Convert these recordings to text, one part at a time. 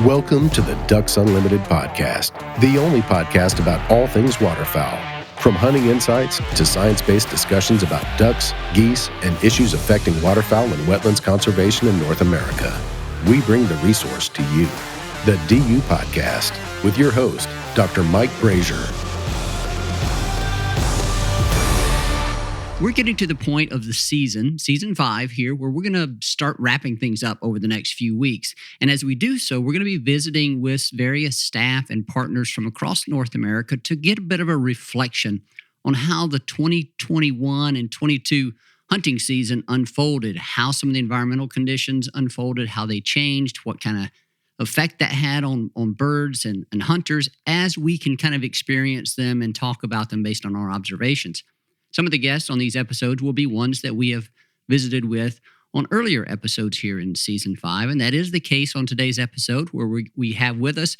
Welcome to the Ducks Unlimited podcast, the only podcast about all things waterfowl. From hunting insights to science-based discussions about ducks, geese, and issues affecting waterfowl and wetlands conservation in North America, we bring the resource to you. The DU Podcast with your host, Dr. Mike Brasher. We're getting to the point of the season 5 here, where we're going to start wrapping things up over the next few weeks. And as we do so, we're going to be visiting with various staff and partners from across North America to get a bit of a reflection on how the 2021 and 22 hunting season unfolded, how some of the environmental conditions unfolded, how they changed, what kind of effect that had on birds and hunters, as we can kind of experience them and talk about them based on our observations. Some of the guests on these episodes will be ones that we have visited with on earlier episodes here in Season 5, and that is the case on today's episode, where we have with us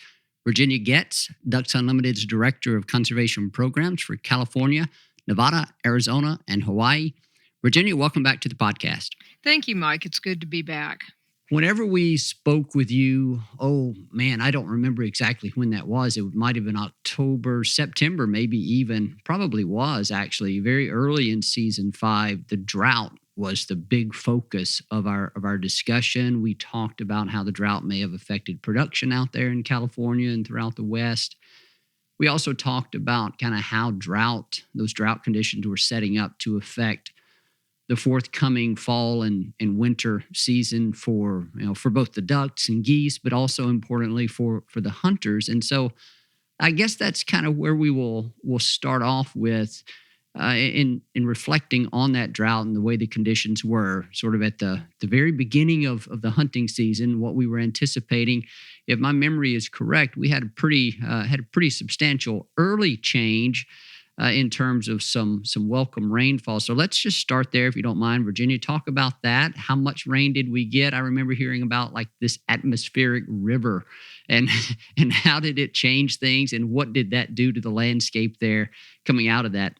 Virginia Getz, Ducks Unlimited's Director of Conservation Programs for California, Nevada, Arizona, and Hawaii. Virginia, welcome back to the podcast. Thank you, Mike. It's good to be back. Whenever we spoke with you, I don't remember exactly when that was. It might have been October, September, maybe even, probably was actually very early in Season 5. The drought was the big focus of our discussion. We talked about how the drought may have affected production out there in California and throughout the West. We also talked about kind of how those drought conditions were setting up to affect the forthcoming fall and winter season for both the ducks and geese, but also importantly for the hunters. And so I guess that's kind of where we'll start off with in reflecting on that drought and the way the conditions were sort of at the very beginning of the hunting season, what we were anticipating. If my memory is correct, we had a pretty substantial early change in terms of some welcome rainfall. So let's just start there, if you don't mind, Virginia. Talk about that. How much rain did we get? I remember hearing about like this atmospheric river and how did it change things, and what did that do to the landscape there coming out of that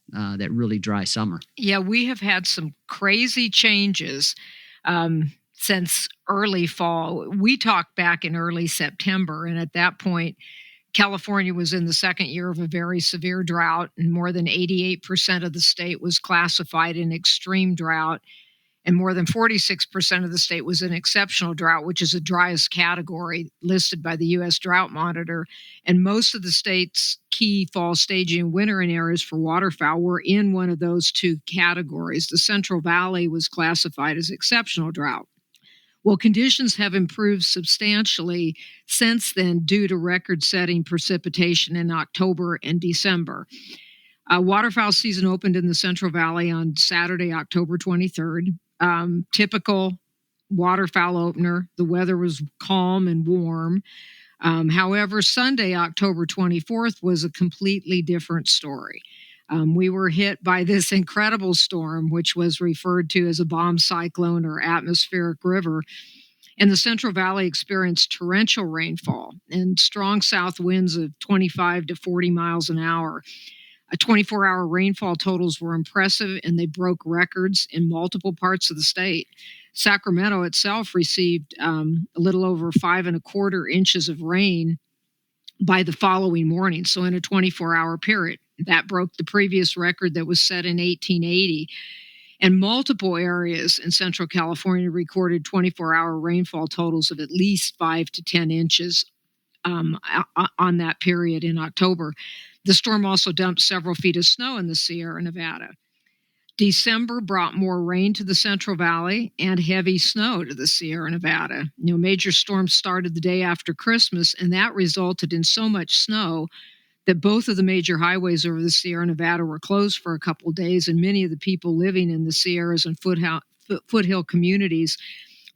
really dry summer? Yeah, we have had some crazy changes since early fall. We talked back in early September, and at that point, California was in the second year of a very severe drought, and more than 88% of the state was classified in extreme drought, and more than 46% of the state was in exceptional drought, which is the driest category listed by the U.S. Drought Monitor. And most of the state's key fall staging and wintering areas for waterfowl were in one of those two categories. The Central Valley was classified as exceptional drought. Well, conditions have improved substantially since then due to record-setting precipitation in October and December. Waterfowl season opened in the Central Valley on Saturday, October 23rd. Typical waterfowl opener. The weather was calm and warm. However, Sunday, October 24th was a completely different story. We were hit by this incredible storm, which was referred to as a bomb cyclone or atmospheric river. And the Central Valley experienced torrential rainfall and strong south winds of 25 to 40 miles an hour. 24-hour rainfall totals were impressive, and they broke records in multiple parts of the state. Sacramento itself received a little over 5.25 inches of rain by the following morning, so in a 24-hour period. That broke the previous record that was set in 1880. And multiple areas in Central California recorded 24-hour rainfall totals of at least 5 to 10 inches on that period in October. The storm also dumped several feet of snow in the Sierra Nevada. December brought more rain to the Central Valley and heavy snow to the Sierra Nevada. Major storms started the day after Christmas, and that resulted in so much snow that both of the major highways over the Sierra Nevada were closed for a couple of days, and many of the people living in the Sierras and foothill communities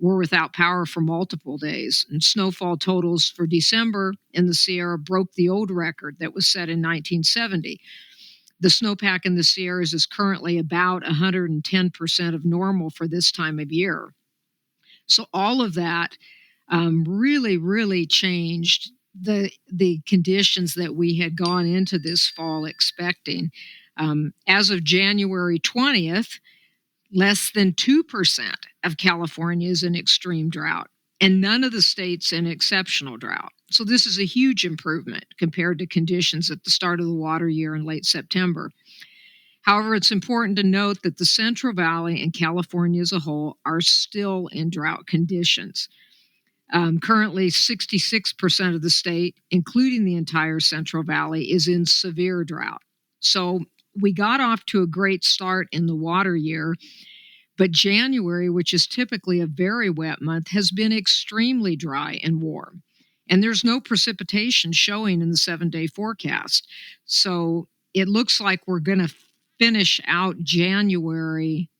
were without power for multiple days. And snowfall totals for December in the Sierra broke the old record that was set in 1970. The snowpack in the Sierras is currently about 110% of normal for this time of year. So all of that really, really changed the conditions that we had gone into this fall expecting. As of January 20th, less than 2% of California is in extreme drought. and none of the states in exceptional drought. So this is a huge improvement compared to conditions at the start of the water year in late September. However, it's important to note that the Central Valley and California as a whole are still in drought conditions. Currently, 66% of the state, including the entire Central Valley, is in severe drought. So we got off to a great start in the water year, but January, which is typically a very wet month, has been extremely dry and warm. And there's no precipitation showing in the 7-day forecast. So it looks like we're going to finish out January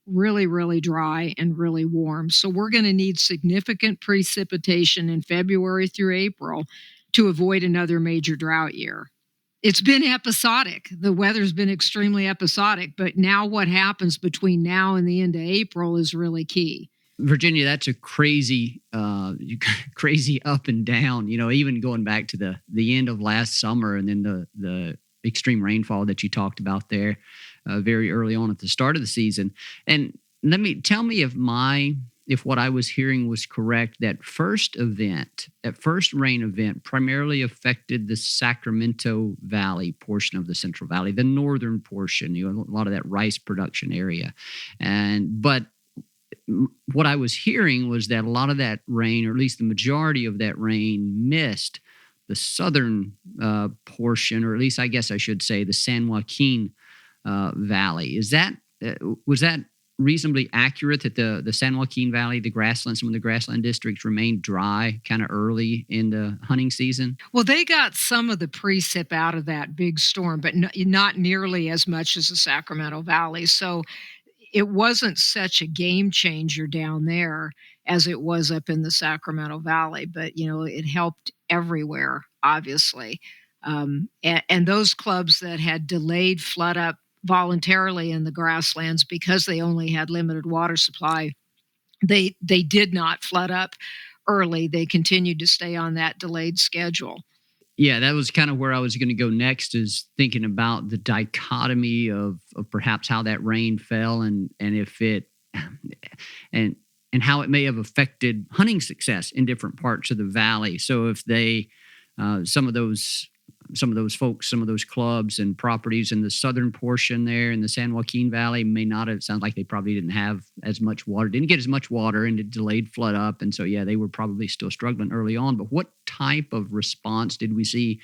really, really dry and really warm. So we're going to need significant precipitation in February through April to avoid another major drought year. It's been episodic. The weather's been extremely episodic, but now what happens between now and the end of April is really key. Virginia, that's a crazy up and down, even going back to the end of last summer and then the extreme rainfall that you talked about there very early on at the start of the season. And tell me if what I was hearing was correct, that first rain event primarily affected the Sacramento Valley portion of the Central Valley, the northern portion, a lot of that rice production area. But what I was hearing was that a lot of that rain, or at least the majority of that rain, missed the southern portion, or at least I guess I should say the San Joaquin Valley. Was that reasonably accurate that the San Joaquin Valley, some of the grassland districts remained dry kind of early in the hunting season? Well, they got some of the precip out of that big storm, but not nearly as much as the Sacramento Valley. So it wasn't such a game changer down there as it was up in the Sacramento Valley, but it helped everywhere, obviously. And those clubs that had delayed flood up voluntarily in the grasslands because they only had limited water supply, they did not flood up early. They continued to stay on that delayed schedule. Yeah, that was kind of where I was going to go next, is thinking about the dichotomy of perhaps how that rain fell and if it and how it may have affected hunting success in different parts of the valley. So if they some of those folks, some of those clubs and properties in the southern portion there in the San Joaquin Valley may not have, sounds like they probably didn't have as much water, didn't get as much water, and it delayed flood up. And so, yeah, they were probably still struggling early on. But what type of response did we see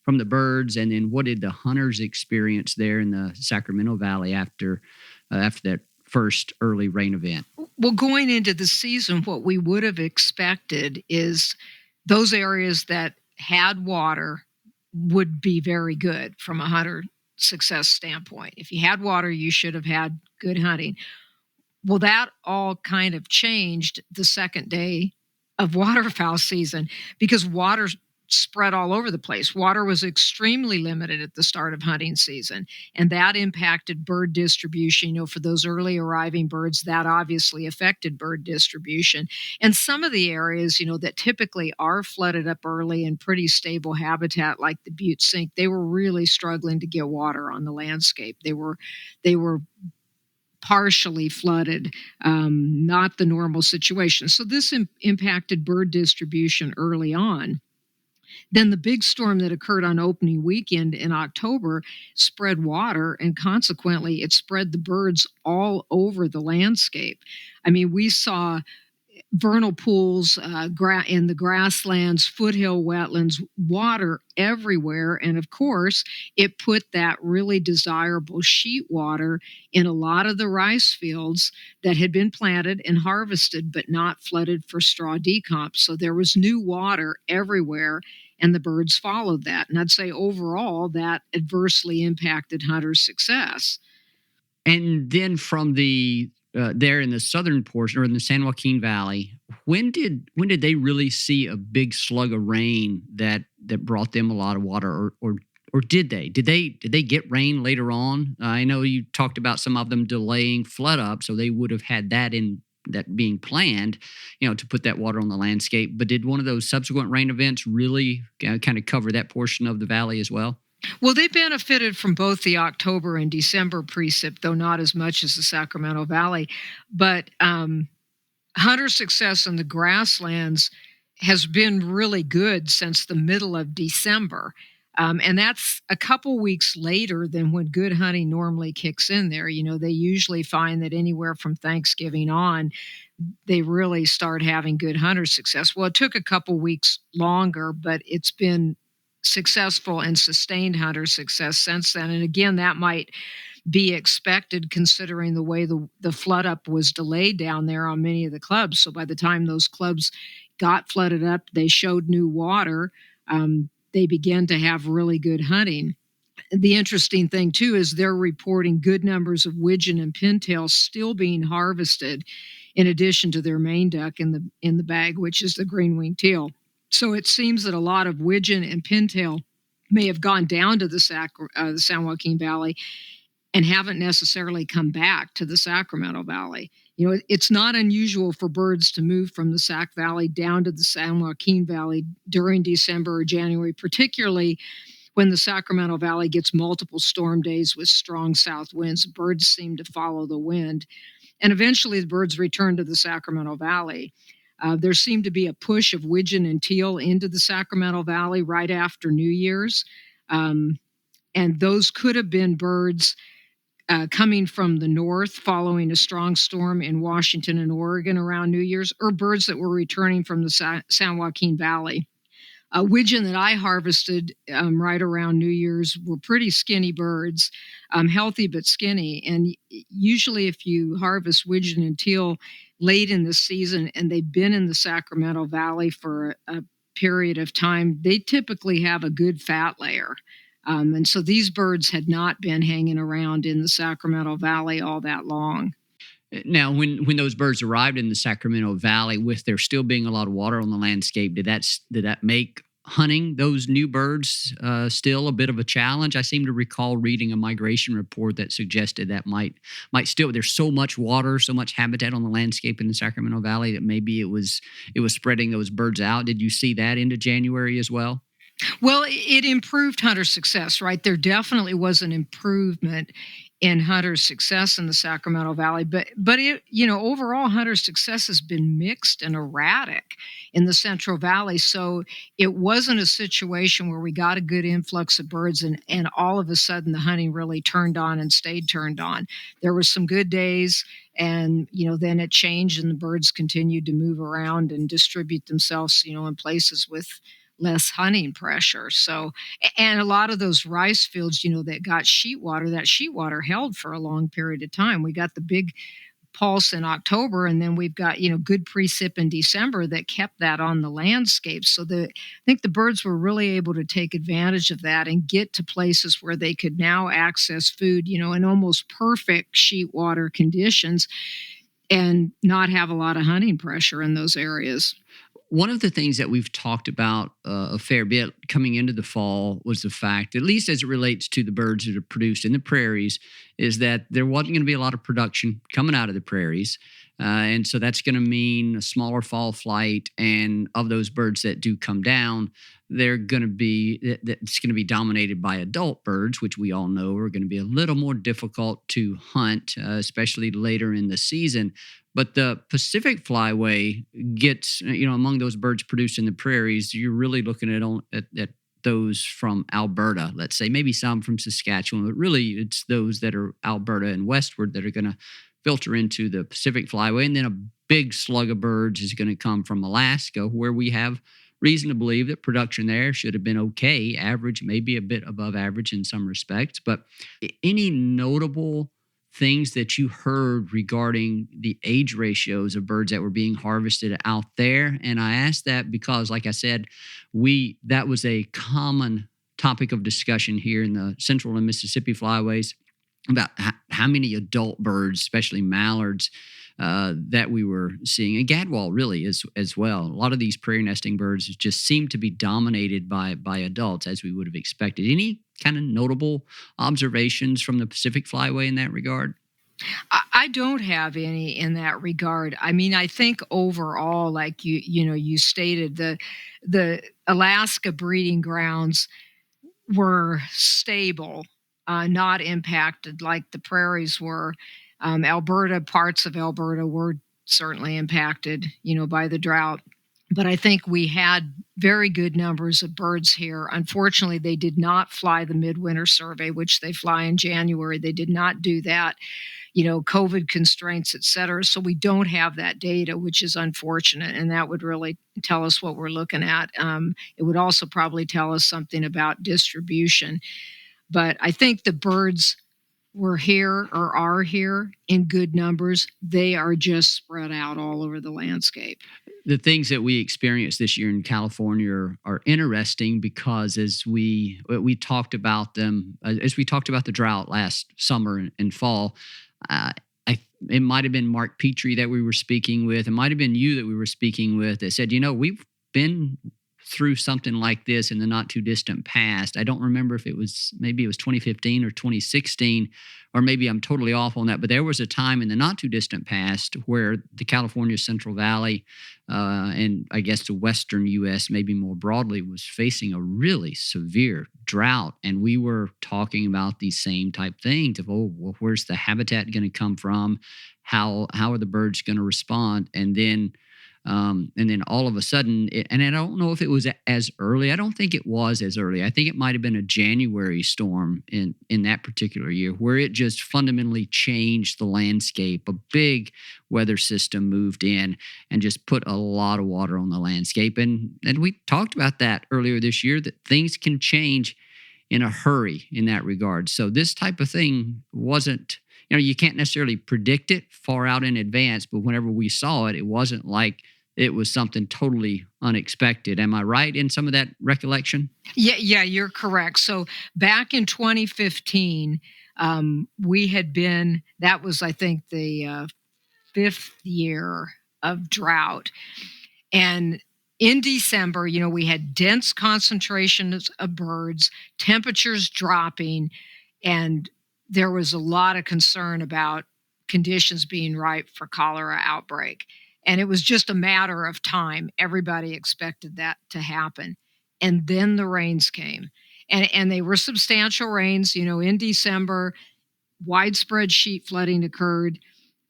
from the birds? And then what did the hunters experience there in the Sacramento Valley after that first early rain event? Well, going into the season, what we would have expected is those areas that had water would be very good from a hunter success standpoint. If you had water, you should have had good hunting. Well, that all kind of changed the second day of waterfowl season because water spread all over the place. Water was extremely limited at the start of hunting season, and that impacted bird distribution. For those early arriving birds, that obviously affected bird distribution. And some of the areas, that typically are flooded up early and pretty stable habitat, like the Butte Sink, they were really struggling to get water on the landscape. They were partially flooded, not the normal situation. So this impacted bird distribution early on. Then the big storm that occurred on opening weekend in October spread water, and consequently it spread the birds all over the landscape. I mean, we saw vernal pools in the grasslands, foothill wetlands, water everywhere. And of course, it put that really desirable sheet water in a lot of the rice fields that had been planted and harvested, but not flooded for straw decomp. So there was new water everywhere, and the birds followed that. And I'd say overall, that adversely impacted hunters' success. And then from the there in the southern portion, or in the San Joaquin Valley, when did they really see a big slug of rain that brought them a lot of water, or did they get rain later on? I know you talked about some of them delaying flood up, so they would have had that being planned, to put that water on the landscape. But did one of those subsequent rain events really kind of cover that portion of the valley as well? Well, they benefited from both the October and December precip, though not as much as the Sacramento Valley. But hunter success in the grasslands has been really good since the middle of December. And that's a couple weeks later than when good hunting normally kicks in there. They usually find that anywhere from Thanksgiving on, they really start having good hunter success. Well, it took a couple weeks longer, but it's been successful and sustained hunter success since then. And again, that might be expected considering the way the flood up was delayed down there on many of the clubs. So by the time those clubs got flooded up, they showed new water. They began to have really good hunting. The interesting thing too is they're reporting good numbers of widgeon and pintail still being harvested, in addition to their main duck in the bag, which is the green-winged teal. So it seems that a lot of widgeon and pintail may have gone down to the San Joaquin Valley and haven't necessarily come back to the Sacramento Valley. It's not unusual for birds to move from the Sac Valley down to the San Joaquin Valley during December or January, particularly when the Sacramento Valley gets multiple storm days with strong south winds. Birds seem to follow the wind. And eventually the birds return to the Sacramento Valley. There seemed to be a push of widgeon and teal into the Sacramento Valley right after New Year's. And those could have been birds coming from the north following a strong storm in Washington and Oregon around New Year's, or birds that were returning from the San Joaquin Valley. Widgeon that I harvested right around New Year's were pretty skinny birds, healthy but skinny. And usually if you harvest widgeon and teal late in the season and they've been in the Sacramento Valley for a period of time, they typically have a good fat layer. And so these birds had not been hanging around in the Sacramento Valley all that long. Now, when those birds arrived in the Sacramento Valley, with there still being a lot of water on the landscape, did that make hunting those new birds still a bit of a challenge? I seem to recall reading a migration report that suggested that might still, there's so much water, so much habitat on the landscape in the Sacramento Valley that maybe it was spreading those birds out. Did you see that into January as well? Well, it improved hunter success, right? There definitely was an improvement in hunter success in the Sacramento Valley, but it, overall hunter success has been mixed and erratic in the Central Valley. So it wasn't a situation where we got a good influx of birds and all of a sudden the hunting really turned on and stayed turned on. There were some good days, and then it changed and the birds continued to move around and distribute themselves, in places with less hunting pressure. So, and a lot of those rice fields, that got sheetwater, that sheetwater held for a long period of time. We got the big pulse in October, and then we've got, good precip in December that kept that on the landscape. So I think the birds were really able to take advantage of that and get to places where they could now access food, in almost perfect sheetwater conditions and not have a lot of hunting pressure in those areas. One of the things that we've talked about a fair bit coming into the fall was the fact, at least as it relates to the birds that are produced in the prairies, is that there wasn't going to be a lot of production coming out of the prairies. And so that's going to mean a smaller fall flight. And of those birds that do come down, it's going to be dominated by adult birds, which we all know are going to be a little more difficult to hunt, especially later in the season. But the Pacific flyway gets, among those birds produced in the prairies, you're really looking at those from Alberta, let's say, maybe some from Saskatchewan, but really it's those that are Alberta and westward that are going to filter into the Pacific flyway. And then a big slug of birds is going to come from Alaska, where we have reason to believe that production there should have been okay, average, maybe a bit above average in some respects. But any notable things that you heard regarding the age ratios of birds that were being harvested out there? And I asked that because, like I said, that was a common topic of discussion here in the Central and Mississippi flyways about how many adult birds, especially mallards, that we were seeing, and gadwall really as well. A lot of these prairie nesting birds just seem to be dominated by adults, as we would have expected. Any kind of notable observations from the Pacific flyway in that regard? I don't have any in that regard. I mean, I think overall, like you stated, the Alaska breeding grounds were stable, not impacted like the prairies were. Parts of Alberta were certainly impacted, by the drought. But I think we had very good numbers of birds here. Unfortunately, they did not fly the midwinter survey, which they fly in January. They did not do that, COVID constraints, et cetera. So we don't have that data, which is unfortunate. And that would really tell us what we're looking at. It would also probably tell us something about distribution. But I think the birds were here or are here in good numbers. They are just spread out all over the landscape. The things that we experienced this year in California are interesting because as we talked about them, as we talked about the drought last summer and fall, it might have been Mark Petrie that we were speaking with. It might have been you that we were speaking with that said, we've been through something like this in the not too distant past. I don't remember if maybe it was 2015 or 2016, or maybe I'm totally off on that. But there was a time in the not too distant past where the California Central Valley and I guess the Western U.S. maybe more broadly was facing a really severe drought. And we were talking about these same type things of, where's the habitat going to come from? How are the birds going to respond? And then all of a sudden, and I don't know if it was as early. I don't think it was as early. I think it might have been a January storm in that particular year where it just fundamentally changed the landscape. A big weather system moved in and just put a lot of water on the landscape. And we talked about that earlier this year, that things can change in a hurry in that regard. So this type of thing wasn't, you can't necessarily predict it far out in advance, but whenever we saw it, it wasn't like it was something totally unexpected. Am I right in some of that recollection? Yeah, you're correct. So back in 2015, we had been, that was, I think, the fifth year of drought. And in December, we had dense concentrations of birds, temperatures dropping, and there was a lot of concern about conditions being ripe for cholera outbreak. And it was just a matter of time. Everybody expected that to happen. And then the rains came. And they were substantial rains. In December, widespread sheet flooding occurred.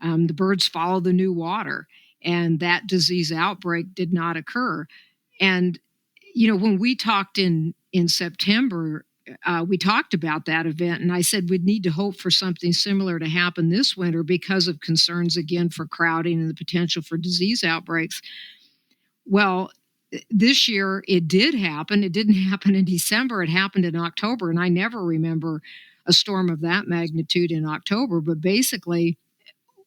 The birds followed the new water. And that disease outbreak did not occur. And, when we talked in September, we talked about that event, and I said we'd need to hope for something similar to happen this winter because of concerns, again, for crowding and the potential for disease outbreaks. Well, this year it did happen. It didn't happen in December. It happened in October, and I never remember a storm of that magnitude in October. But basically,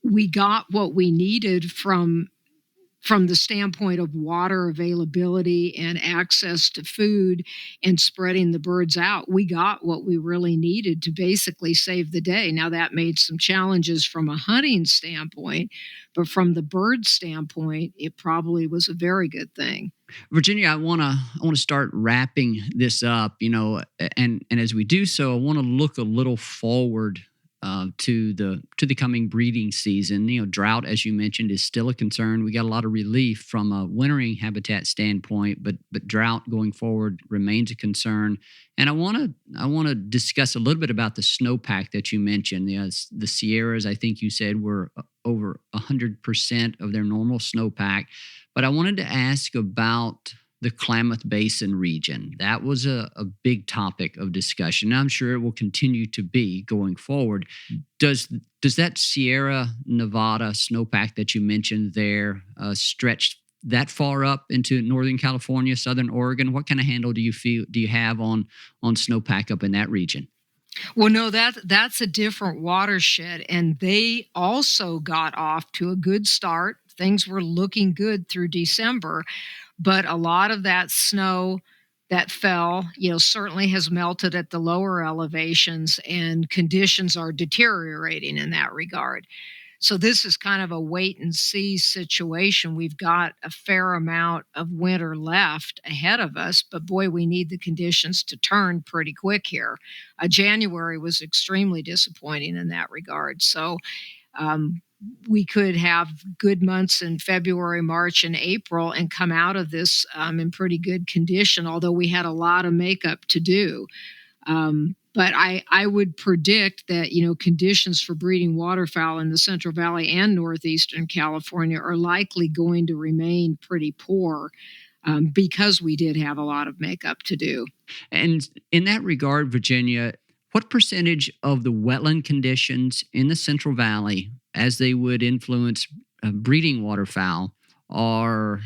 we got what we needed from the standpoint of water availability and access to food and spreading the birds out. We got what we really needed to basically save the day. Now, that made some challenges from a hunting standpoint, but from the bird standpoint, it probably was a very good thing. Virginia, I want to start wrapping this up, and as we do so, I want to look a little forward to the coming breeding season. Drought, as you mentioned, is still a concern. We got a lot of relief from a wintering habitat standpoint, but drought going forward remains a concern. And I want to discuss a little bit about the snowpack that you mentioned. The Sierras, I think you said, were over 100% of their normal snowpack. But I wanted to ask about the Klamath Basin region. That was a big topic of discussion. I'm sure it will continue to be going forward. Does that Sierra Nevada snowpack that you mentioned there stretch that far up into Northern California, Southern Oregon? What kind of handle do you have on snowpack up in that region? Well, no, that's a different watershed, and they also got off to a good start. Things were looking good through December. But a lot of that snow that fell, certainly has melted at the lower elevations, and conditions are deteriorating in that regard. So this is kind of a wait and see situation. We've got a fair amount of winter left ahead of us, but boy, we need the conditions to turn pretty quick here. January was extremely disappointing in that regard. So we could have good months in February, March, and April and come out of this in pretty good condition, although we had a lot of makeup to do. But But I would predict that, conditions for breeding waterfowl in the Central Valley and northeastern California are likely going to remain pretty poor because we did have a lot of makeup to do. And in that regard, Virginia, what percentage of the wetland conditions in the Central Valley, as they would influence breeding waterfowl, are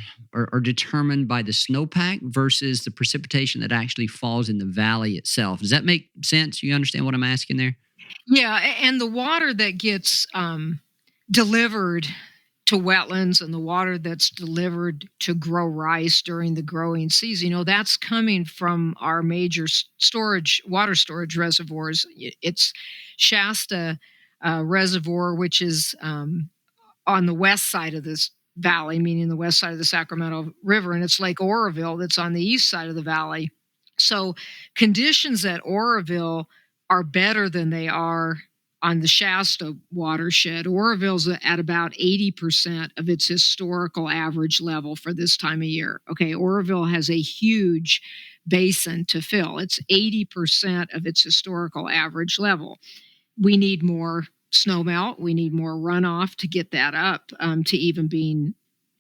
determined by the snowpack versus the precipitation that actually falls in the valley itself? Does that make sense? You understand what I'm asking there? Yeah, and the water that gets delivered to wetlands and the water that's delivered to grow rice during the growing season, that's coming from our major water storage reservoirs. It's Shasta Reservoir, which is on the west side of this valley, meaning the west side of the Sacramento River, and it's Lake Oroville that's on the east side of the valley. So conditions at Oroville are better than they are on the Shasta watershed. Oroville's at about 80% of its historical average level for this time of year. Okay, Oroville has a huge basin to fill. It's 80% of its historical average level. We need more snowmelt. We need more runoff to get that up to even being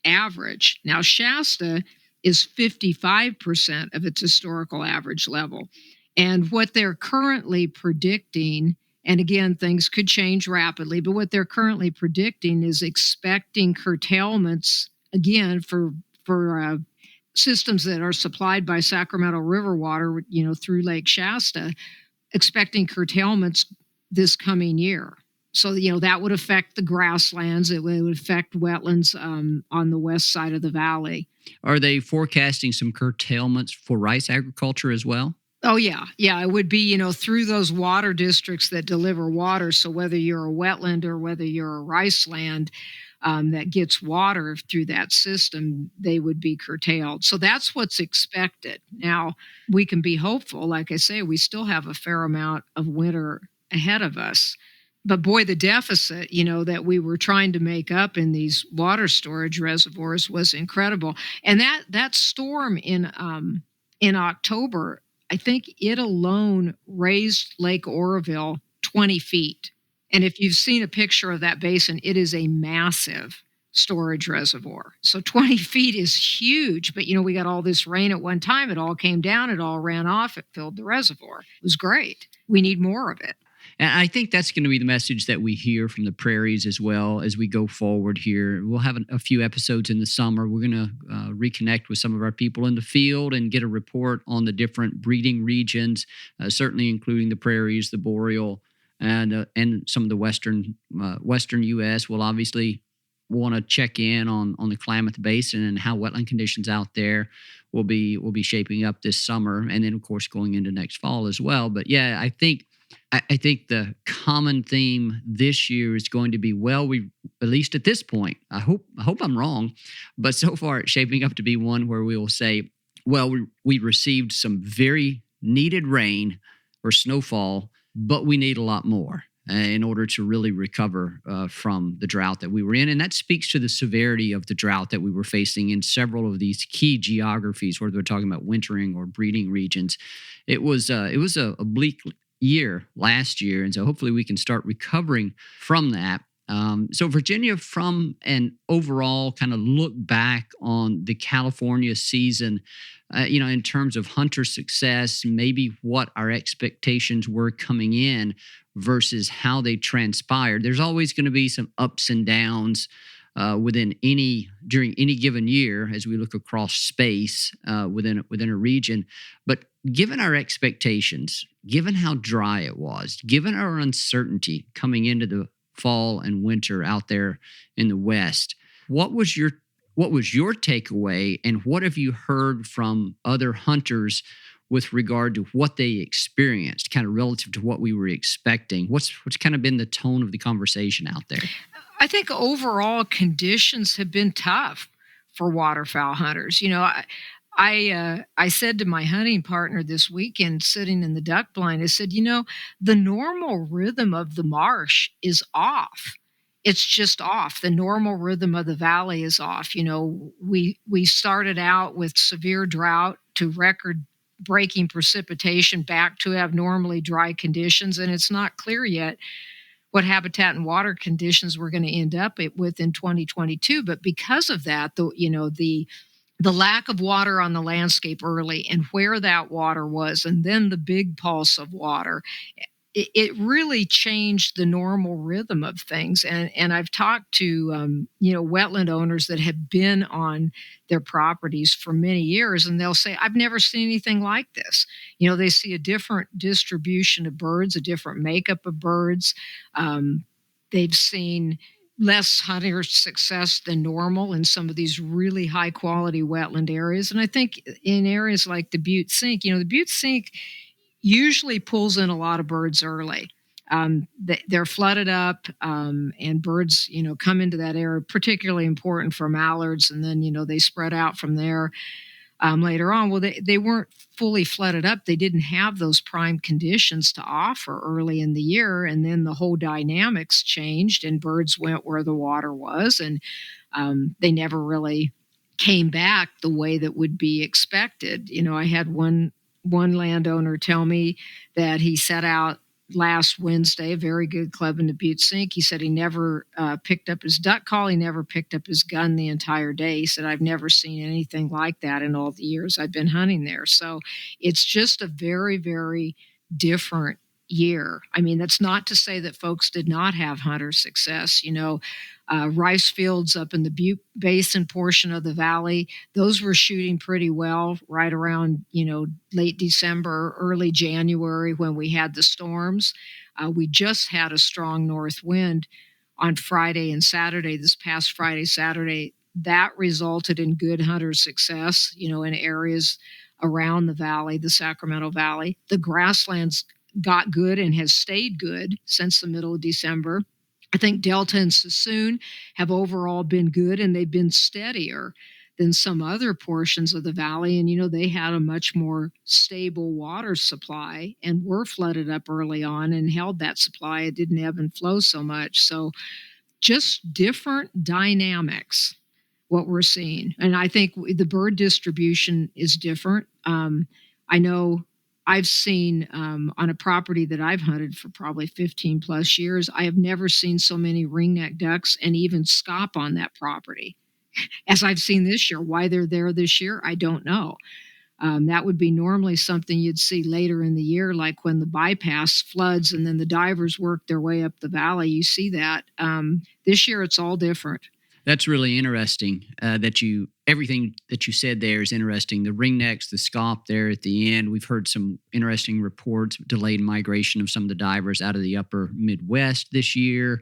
average. Now, Shasta is 55% of its historical average level. And what they're currently predicting, and again, things could change rapidly, but what they're currently predicting is expecting curtailments, again, for systems that are supplied by Sacramento River water, through Lake Shasta, expecting curtailments this coming year. So, that would affect the grasslands. It would affect wetlands on the west side of the valley. Are they forecasting some curtailments for rice agriculture as well? Oh, yeah. Yeah, it would be, through those water districts that deliver water. So whether you're a wetland or whether you're a rice land that gets water through that system, they would be curtailed. So that's what's expected. Now, we can be hopeful. Like I say, we still have a fair amount of winter ahead of us. But boy, the deficit, that we were trying to make up in these water storage reservoirs was incredible. And that storm in October, I think it alone raised Lake Oroville 20 feet. And if you've seen a picture of that basin, it is a massive storage reservoir. So 20 feet is huge, but we got all this rain at one time. It all came down, it all ran off, it filled the reservoir. It was great. We need more of it. And I think that's going to be the message that we hear from the prairies as well as we go forward here. We'll have a few episodes in the summer. We're going to reconnect with some of our people in the field and get a report on the different breeding regions, certainly including the prairies, the boreal, and some of the western U.S. We'll obviously want to check in on the Klamath Basin and how wetland conditions out there will be shaping up this summer, and then of course going into next fall as well. But yeah, I think the common theme this year is going to be, we at least at this point, I hope I'm wrong, but so far it's shaping up to be one where we will say, we received some very needed rain or snowfall, but we need a lot more in order to really recover from the drought that we were in. And that speaks to the severity of the drought that we were facing in several of these key geographies, whether we're talking about wintering or breeding regions. It was a bleak year last year, and so hopefully we can start recovering from that. So Virginia, from an overall kind of look back on the California season, in terms of hunter success, maybe what our expectations were coming in versus how they transpired. There's always going to be some ups and downs during any given year as we look across space within a region. But given our expectations, given how dry it was, given our uncertainty coming into the fall and winter out there in the West, what was your takeaway, and what have you heard from other hunters with regard to what they experienced, kind of relative to what we were expecting? What's kind of been the tone of the conversation out there? I think overall conditions have been tough for waterfowl hunters. I said to my hunting partner this weekend, sitting in the duck blind, I said, the normal rhythm of the marsh is off. It's just off. The normal rhythm of the valley is off. We started out with severe drought to record breaking precipitation back to abnormally dry conditions, and it's not clear yet what habitat and water conditions we're going to end up with in 2022. But because of that, the lack of water on the landscape early and where that water was, and then the big pulse of water, it really changed the normal rhythm of things. And I've talked to wetland owners that have been on their properties for many years, and they'll say, "I've never seen anything like this." They see a different distribution of birds, a different makeup of birds. They've seen less hunter success than normal in some of these really high quality wetland areas. And I think in areas like the Butte Sink, the Butte Sink usually pulls in a lot of birds early. They're flooded up, and birds, come into that area, particularly important for mallards, and then, they spread out from there later on. Well, they weren't fully flooded up. They didn't have those prime conditions to offer early in the year, and then the whole dynamics changed, and birds went where the water was, and they never really came back the way that would be expected. I had one landowner tell me that he set out last Wednesday, a very good club in the Butte Sink. He said he never picked up his duck call. He never picked up his gun the entire day. He said, "I've never seen anything like that in all the years I've been hunting there." So it's just a very, very different year. I mean, that's not to say that folks did not have hunter success. Rice fields up in the Butte Basin portion of the valley, those were shooting pretty well right around, late December, early January when we had the storms. We just had a strong north wind on Friday and Saturday, this past Friday, Saturday. That resulted in good hunter success, in areas around the valley, the Sacramento Valley. The grasslands got good and has stayed good since the middle of December. I think Delta and Sassoon have overall been good, and they've been steadier than some other portions of the valley. And, they had a much more stable water supply and were flooded up early on and held that supply. It didn't ebb and flow so much. So just different dynamics, what we're seeing. And I think the bird distribution is different. I know I've seen on a property that I've hunted for probably 15 plus years, I have never seen so many ringneck ducks and even scaup on that property as I've seen this year. Why they're there this year, I don't know. That would be normally something you'd see later in the year, like when the bypass floods and then the divers work their way up the valley. You see that. This year, it's all different. That's really interesting. Everything that you said there is interesting. The ringnecks, the scaup there at the end. We've heard some interesting reports, delayed migration of some of the divers out of the upper Midwest this year,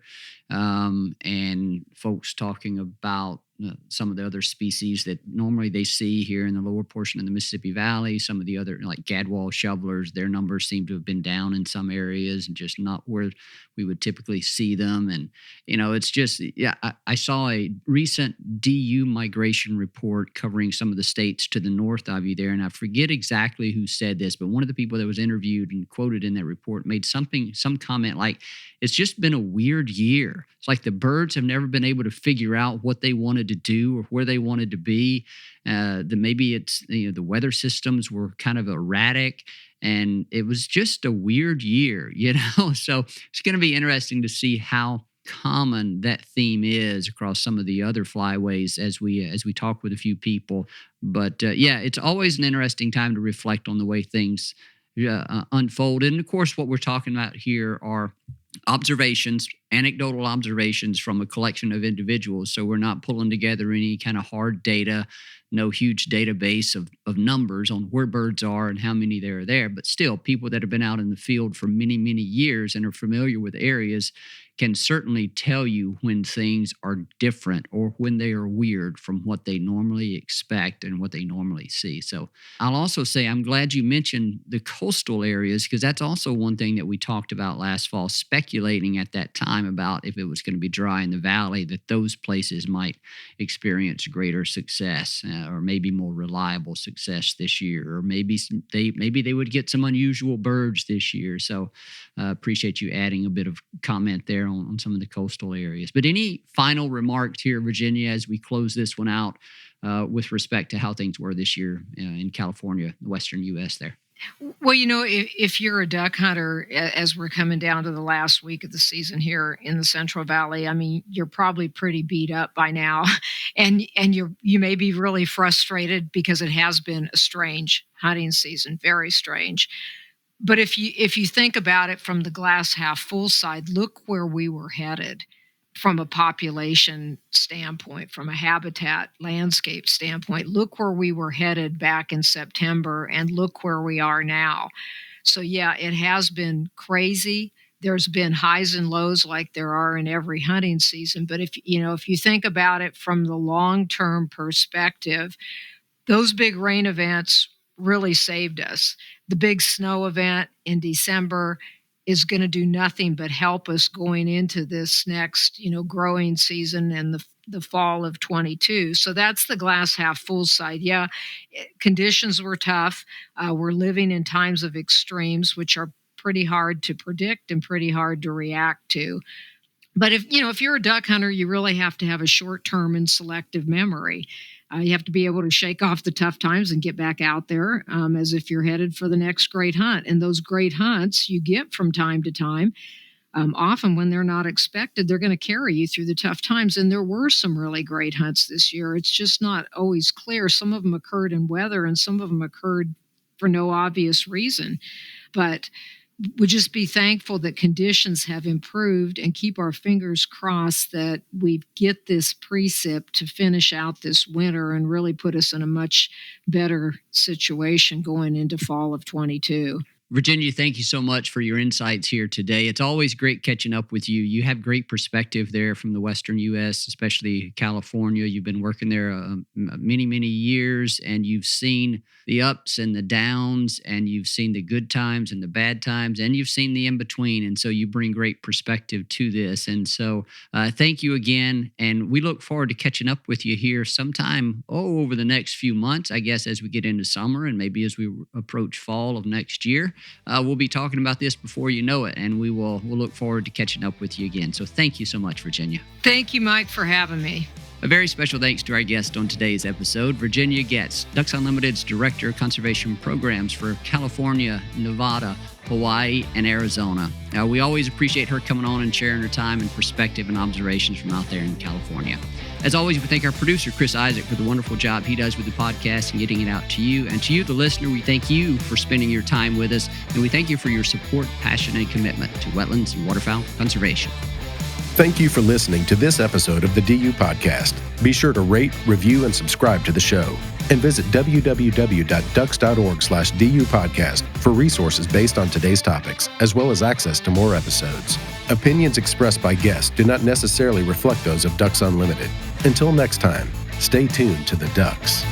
and folks talking about some of the other species that normally they see here in the lower portion of the Mississippi Valley. Some of the other, like gadwall shovelers, their numbers seem to have been down in some areas and just not where we would typically see them. And, it's just, I saw a recent DU migration report covering some of the states to the north of you there. And I forget exactly who said this, but one of the people that was interviewed and quoted in that report made some comment like, it's just been a weird year. It's like the birds have never been able to figure out what they wanted to do or where they wanted to be. Maybe it's, the weather systems were kind of erratic, and it was just a weird year, So it's going to be interesting to see how common that theme is across some of the other flyways as we talk with a few people. But it's always an interesting time to reflect on the way things unfold. And of course, what we're talking about here are observations, anecdotal observations from a collection of individuals. So we're not pulling together any kind of hard data, no huge database of numbers on where birds are and how many there are there. But still, people that have been out in the field for many, many years and are familiar with areas can certainly tell you when things are different or when they are weird from what they normally expect and what they normally see. So I'll also say I'm glad you mentioned the coastal areas, because that's also one thing that we talked about last fall, speculating at that time about if it was going to be dry in the valley, that those places might experience greater success or maybe more reliable success this year, or maybe they would get some unusual birds this year. So appreciate you adding a bit of comment there on some of the coastal areas. But any final remarks here, Virginia, as we close this one out with respect to how things were this year in California, the western U.S. there? Well, if you're a duck hunter, as we're coming down to the last week of the season here in the Central Valley, I mean, you're probably pretty beat up by now, and you may be really frustrated because it has been a strange hunting season, very strange. But if you think about it from the glass half full side, look where we were headed from a population standpoint, from a habitat landscape standpoint. Look where we were headed back in September, and look where we are now. So yeah, it has been crazy. There's been highs and lows like there are in every hunting season. But if you think about it from the long-term perspective, those big rain events really saved us. The big snow event in December is going to do nothing but help us going into this next, growing season and the fall of 22. So that's the glass half full side. Yeah, conditions were tough. We're living in times of extremes, which are pretty hard to predict and pretty hard to react to. But if you're a duck hunter, you really have to have a short-term and selective memory. You have to be able to shake off the tough times and get back out there as if you're headed for the next great hunt. And those great hunts you get from time to time. Often when they're not expected, they're going to carry you through the tough times. And there were some really great hunts this year. It's just not always clear. Some of them occurred in weather and some of them occurred for no obvious reason. But we'll just be thankful that conditions have improved and keep our fingers crossed that we get this precip to finish out this winter and really put us in a much better situation going into fall of 22. Virginia, thank you so much for your insights here today. It's always great catching up with you. You have great perspective there from the western U.S., especially California. You've been working there many, many years, and you've seen the ups and the downs, and you've seen the good times and the bad times, and you've seen the in-between. And so you bring great perspective to this. And so thank you again. And we look forward to catching up with you here sometime over the next few months, I guess, as we get into summer and maybe as we approach fall of next year. We'll be talking about this before you know it, and we'll look forward to catching up with you again. So thank you so much, Virginia. Thank you, Mike, for having me. A very special thanks to our guest on today's episode, Virginia Getz, Ducks Unlimited's Director of Conservation Programs for California, Nevada, Hawaii, and Arizona. We always appreciate her coming on and sharing her time and perspective and observations from out there in California. As always, we thank our producer, Chris Isaac, for the wonderful job he does with the podcast and getting it out to you. And to you, the listener, we thank you for spending your time with us. And we thank you for your support, passion, and commitment to wetlands and waterfowl conservation. Thank you for listening to this episode of the DU Podcast. Be sure to rate, review, and subscribe to the show. And visit www.ducks.org/DU Podcast for resources based on today's topics, as well as access to more episodes. Opinions expressed by guests do not necessarily reflect those of Ducks Unlimited. Until next time, stay tuned to the Ducks.